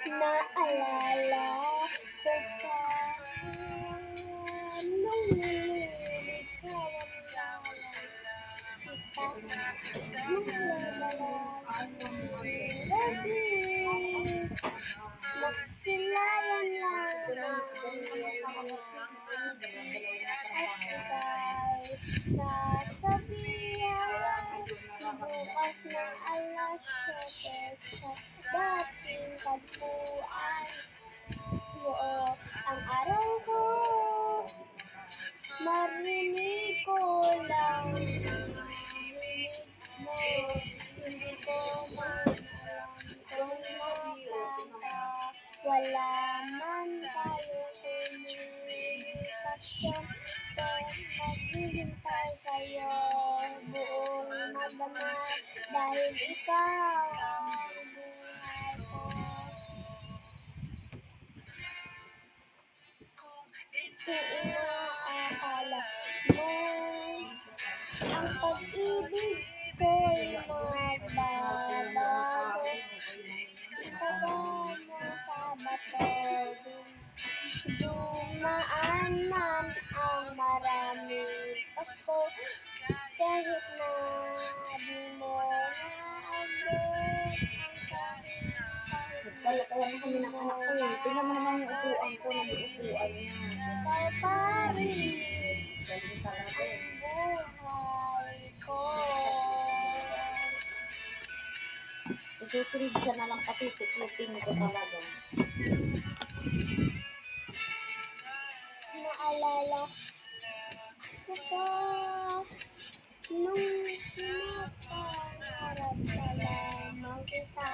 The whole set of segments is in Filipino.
Naalala ko pa nung nililigawan lang kita, naglalarawan ng gabi, nasilayan lang ang at ika'y sasabihan bukas ng alas 7 sa dating tagpuan. Oo, ang araw ko, marinig ko lang narinig mo. Hindi ko man alam kung nasaan ka, wala man tayong komunikasyon, pero naghihintay sa'yo buong maganap dahil ikaw ang buhay ko. Inaakala mo ang pag-ibig ko'y magbabago, ipagana sa bato. Dumaan man ang maraming pasko, kahit na di mo naabot ang Nagkalatawan na kami ng anak ko eh. Tingnan mo naman yung upuan ko, nag-uupuan niya. ikaw pa rin Galing talaga eh. ang buhay ko. Susunod siya na lang pati, tututin ko talaga. Naalala ko pa nung napangarap ka lamang kita,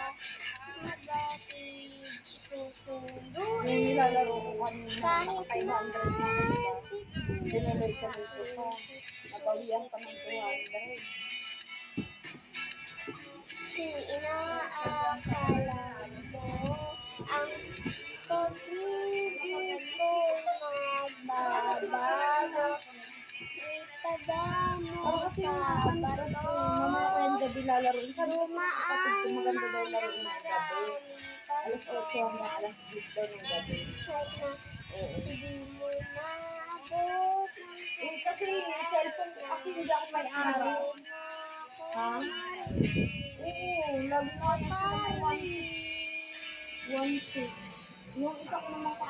nabatid Yung susunduin nilalaro ko kanina, kahit naka 500 na ako diba? Dinulog ka dito pa. Nabawian pa ng 200. Inaakala mo ang pag-ibig ko'y magbabago, ipagano sa bato. Mamaya ko yung gabi lalaro. Sabi ko sa kapatid ko, Dumaan maganda daw laro ng man gabi. ang Alas 8 hanggang alas 10 daw ng gabi. kahit na Oo. hindi mo naabot ang Eh, kasi yung cellphone ko kasi hindi ako may-ari. Ha? Oo, lagi nga yung sa mga 1.6. Yung isa ko naman sa